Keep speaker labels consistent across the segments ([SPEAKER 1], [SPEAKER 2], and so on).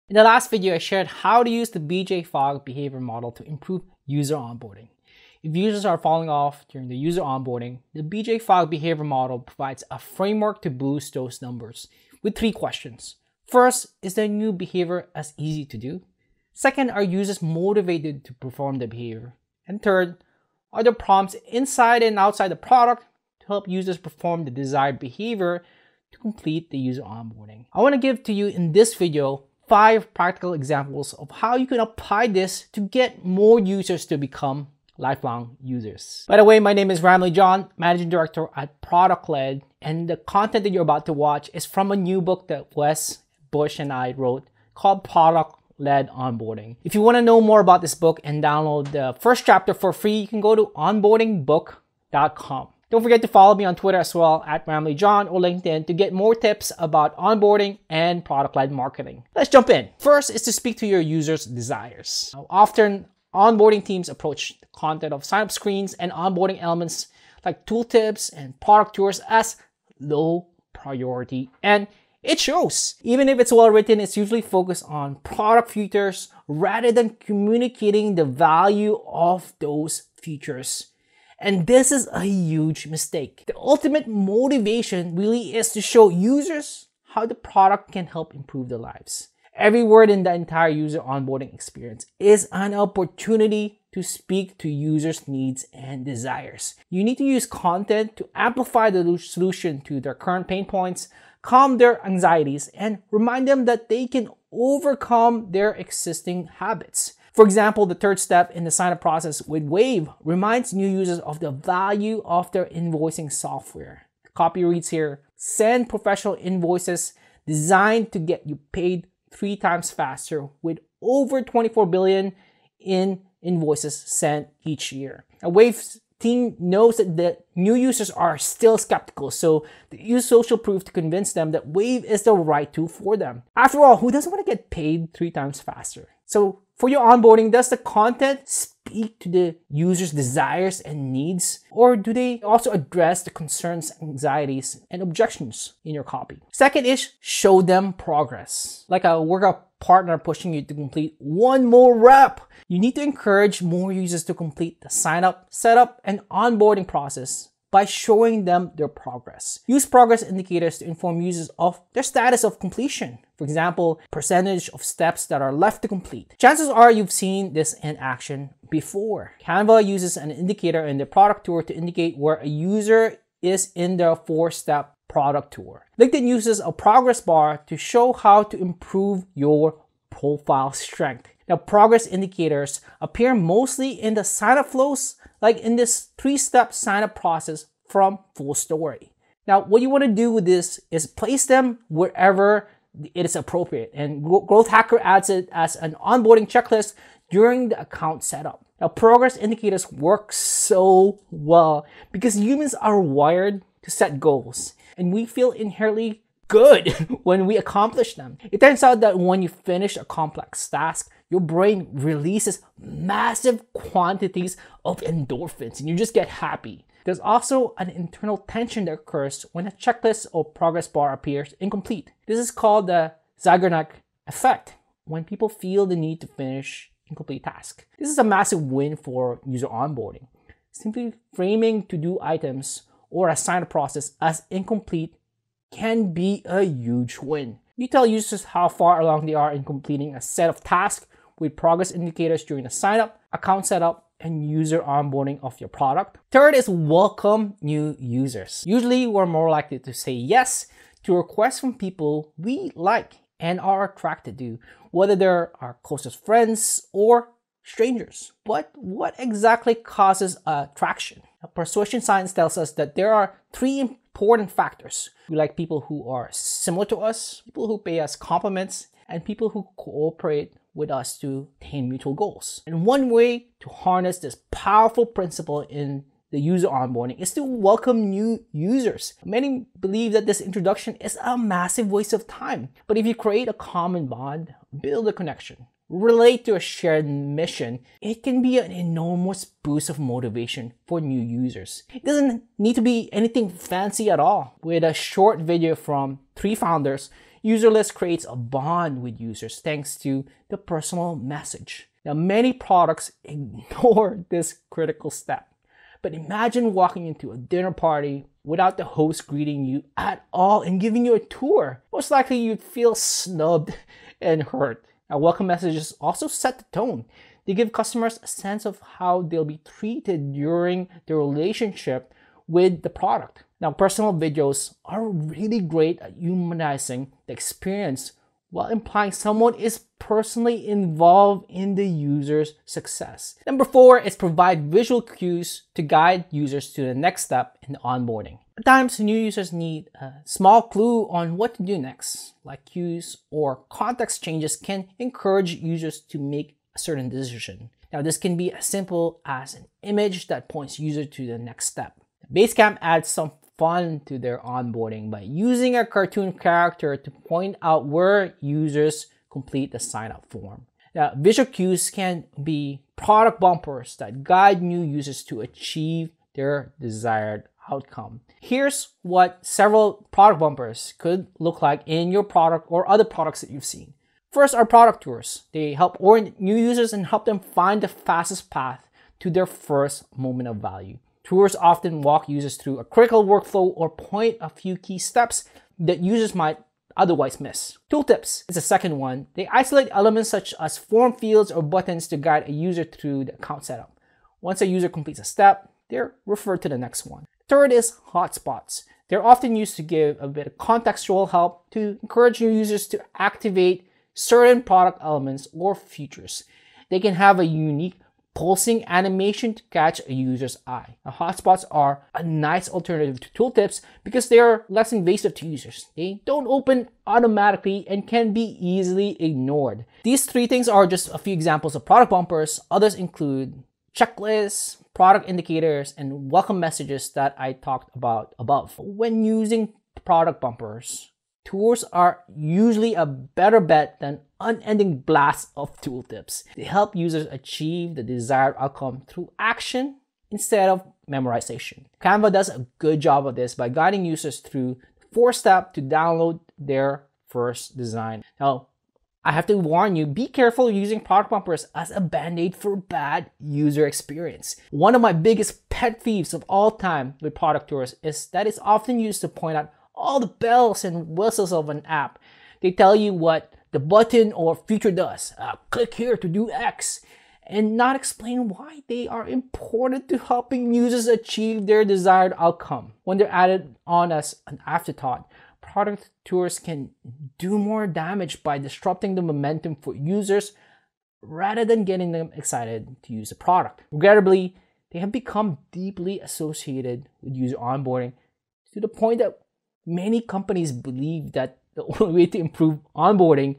[SPEAKER 1] In the last video, I shared how to use the BJ Fogg behavior model to improve user onboarding. If users are falling off during the user onboarding, the BJ Fogg behavior model provides a framework to boost those numbers with 3 questions. First, is the new behavior as easy to do? Second, are users motivated to perform the behavior? And third, are there prompts inside and outside the product to help users perform the desired behavior to complete the user onboarding? I want to give to you in this video 5 practical examples of how you can apply this to get more users to become lifelong users. By the way, my name is Ramlee John, Managing Director at Product Led, and the content that you're about to watch is from a new book that Wes Bush and I wrote called Product Led Onboarding. If you want to know more about this book and download the first chapter for free, you can go to onboardingbook.com. Don't forget to follow me on Twitter as well at Ramlee John or LinkedIn to get more tips about onboarding and product-led marketing. Let's jump in. First is to speak to your users' desires. Now, often, onboarding teams approach the content of sign-up screens and onboarding elements like tooltips and product tours as low priority, and it shows. Even if it's well written, it's usually focused on product features rather than communicating the value of those features. And this is a huge mistake. The ultimate motivation really is to show users how the product can help improve their lives. Every word in the entire user onboarding experience is an opportunity to speak to users' needs and desires. You need to use content to amplify the solution to their current pain points, calm their anxieties, and remind them that they can overcome their existing habits. For example, the third step in the sign-up process with Wave reminds new users of the value of their invoicing software. The copy reads here, send professional invoices designed to get you paid 3 times faster with over 24 billion in invoices sent each year. Now, Wave's team knows that the new users are still skeptical, so they use social proof to convince them that Wave is the right tool for them. After all, who doesn't want to get paid 3 times faster? So for your onboarding, does the content speak to the user's desires and needs? Or do they also address the concerns, anxieties, and objections in your copy? Second is show them progress. Like a workout partner pushing you to complete 1 more rep. You need to encourage more users to complete the sign up, setup, and onboarding process by showing them their progress. Use progress indicators to inform users of their status of completion. For example, percentage of steps that are left to complete. Chances are you've seen this in action before. Canva uses an indicator in the product tour to indicate where a user is in the 4-step product tour. LinkedIn uses a progress bar to show how to improve your profile strength. Now, progress indicators appear mostly in the sign-up flows, like in this 3-step sign-up process from Full Story. Now, what you want to do with this is place them wherever it is appropriate, and Growth Hacker adds it as an onboarding checklist during the account setup. Now, progress indicators work so well because humans are wired to set goals, and we feel inherently good when we accomplish them. It turns out that when you finish a complex task, your brain releases massive quantities of endorphins and you just get happy. There's also an internal tension that occurs when a checklist or progress bar appears incomplete. This is called the Zeigarnik effect, when people feel the need to finish incomplete tasks. This is a massive win for user onboarding. Simply framing to-do items or a sign-up process as incomplete can be a huge win. You tell users how far along they are in completing a set of tasks with progress indicators during the sign-up, account setup, and user onboarding of your product. Third is welcome new users. Usually, we're more likely to say yes to requests from people we like and are attracted to, whether they're our closest friends or strangers. But what exactly causes attraction? Persuasion science tells us that there are 3 important factors. We like people who are similar to us, people who pay us compliments, and people who cooperate with us to attain mutual goals. And one way to harness this powerful principle in the user onboarding is to welcome new users. Many believe that this introduction is a massive waste of time. But if you create a common bond, build a connection, relate to a shared mission, it can be an enormous boost of motivation for new users. It doesn't need to be anything fancy at all. With a short video from 3 founders, User list creates a bond with users thanks to the personal message. Now, many products ignore this critical step. But imagine walking into a dinner party without the host greeting you at all and giving you a tour. Most likely you'd feel snubbed and hurt. Now, welcome messages also set the tone. They give customers a sense of how they'll be treated during the relationship with the product. Now, personal videos are really great at humanizing the experience while implying someone is personally involved in the user's success. Number 4 is provide visual cues to guide users to the next step in the onboarding. At times, new users need a small clue on what to do next, like cues or context changes can encourage users to make a certain decision. Now, this can be as simple as an image that points user to the next step. Basecamp adds some fun to their onboarding by using a cartoon character to point out where users complete the sign-up form. Now, visual cues can be product bumpers that guide new users to achieve their desired outcome. Here's what several product bumpers could look like in your product or other products that you've seen. First are product tours. They help orient new users and help them find the fastest path to their first moment of value. Tours often walk users through a critical workflow or point a few key steps that users might otherwise miss. Tooltips is the second one. They isolate elements such as form fields or buttons to guide a user through the account setup. Once a user completes a step, they're referred to the next one. Third is hotspots. They're often used to give a bit of contextual help to encourage new users to activate certain product elements or features. They can have a unique pulsing animation to catch a user's eye. Now, hotspots are a nice alternative to tooltips because they are less invasive to users. They don't open automatically and can be easily ignored. These 3 things are just a few examples of product bumpers. Others include checklists, product indicators, and welcome messages that I talked about above. When using product bumpers, tours are usually a better bet than unending blasts of tooltips. They help users achieve the desired outcome through action instead of memorization. Canva does a good job of this by guiding users through the 4-step to download their first design. Now, I have to warn you, be careful using product bumpers as a band-aid for bad user experience. One of my biggest pet peeves of all time with product tours is that it's often used to point out all the bells and whistles of an app. They tell you what the button or feature does. Click here to do X, and not explain why they are important to helping users achieve their desired outcome. When they're added on as an afterthought, product tours can do more damage by disrupting the momentum for users rather than getting them excited to use the product. Regrettably, they have become deeply associated with user onboarding to the point that many companies believe that the only way to improve onboarding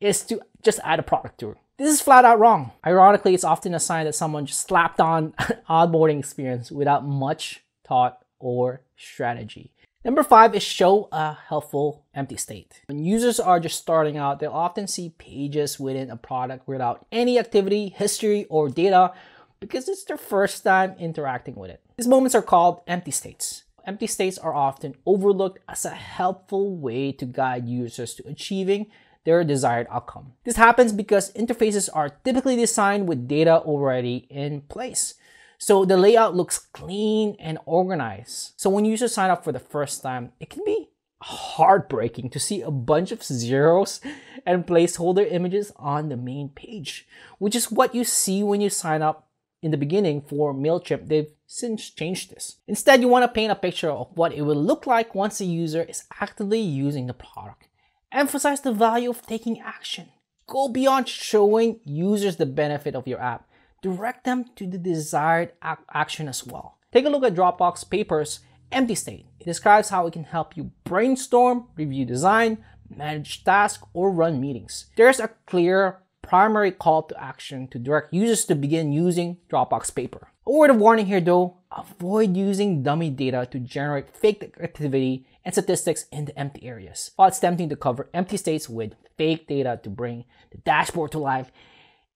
[SPEAKER 1] is to just add a product tour. This is flat out wrong. Ironically, it's often a sign that someone just slapped on an onboarding experience without much thought or strategy. Number 5 is show a helpful empty state. When users are just starting out, they'll often see pages within a product without any activity, history, or data because it's their first time interacting with it. These moments are called empty states. Empty states are often overlooked as a helpful way to guide users to achieving their desired outcome. This happens because interfaces are typically designed with data already in place. So the layout looks clean and organized. So when users sign up for the first time, it can be heartbreaking to see a bunch of zeros and placeholder images on the main page, which is what you see when you sign up in the beginning for MailChimp. They've since changed this. Instead, you want to paint a picture of what it will look like once the user is actively using the product. Emphasize the value of taking action. Go beyond showing users the benefit of your app. Direct them to the desired action as well. Take a look at Dropbox Paper's empty state. It describes how it can help you brainstorm, review design, manage tasks, or run meetings. There's a clear primary call to action to direct users to begin using Dropbox Paper. A word of warning here though, avoid using dummy data to generate fake activity and statistics in the empty areas. While it's tempting to cover empty states with fake data to bring the dashboard to life,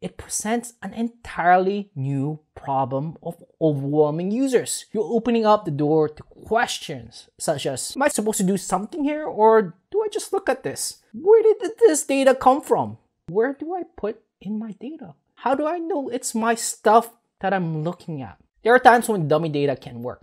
[SPEAKER 1] it presents an entirely new problem of overwhelming users. You're opening up the door to questions such as, am I supposed to do something here, or do I I just look at this? Where did this data come from? Where do I put in my data? How do I know it's my stuff that I'm looking at? There are times when dummy data can work,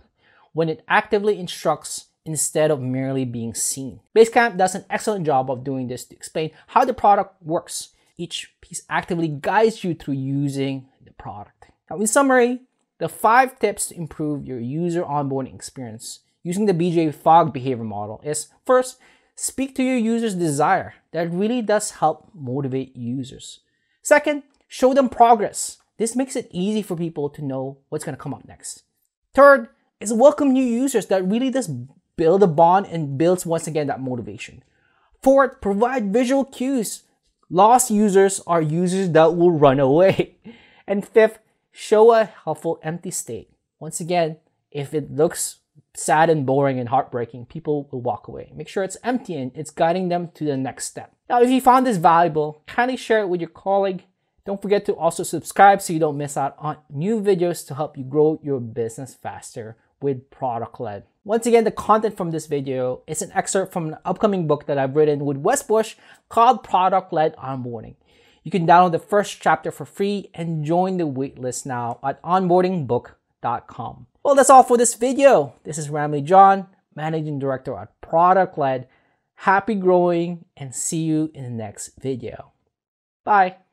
[SPEAKER 1] when it actively instructs instead of merely being seen. Basecamp does an excellent job of doing this to explain how the product works. Each piece actively guides you through using the product. Now, in summary, the 5 tips to improve your user onboarding experience using the BJ Fogg behavior model is: first, speak to your user's desire. That really does help motivate users. Second, show them progress. This makes it easy for people to know what's going to come up next. Third is welcome new users. That really does build a bond and builds once again that motivation. Fourth, provide visual cues. Lost users are users that will run away. And fifth, show a helpful empty state. Once again, if it looks sad and boring and heartbreaking, people will walk away. Make sure it's empty and it's guiding them to the next step. Now, if you found this valuable, kindly share it with your colleague. Don't forget to also subscribe so you don't miss out on new videos to help you grow your business faster with Product Led. Once again, the content from this video is an excerpt from an upcoming book that I've written with Wes Bush called Product Led Onboarding. You can download the first chapter for free and join the waitlist now at onboardingbook.com. Well, that's all for this video. This is Ramli John, Managing Director at Product Led. Happy growing and see you in the next video. Bye.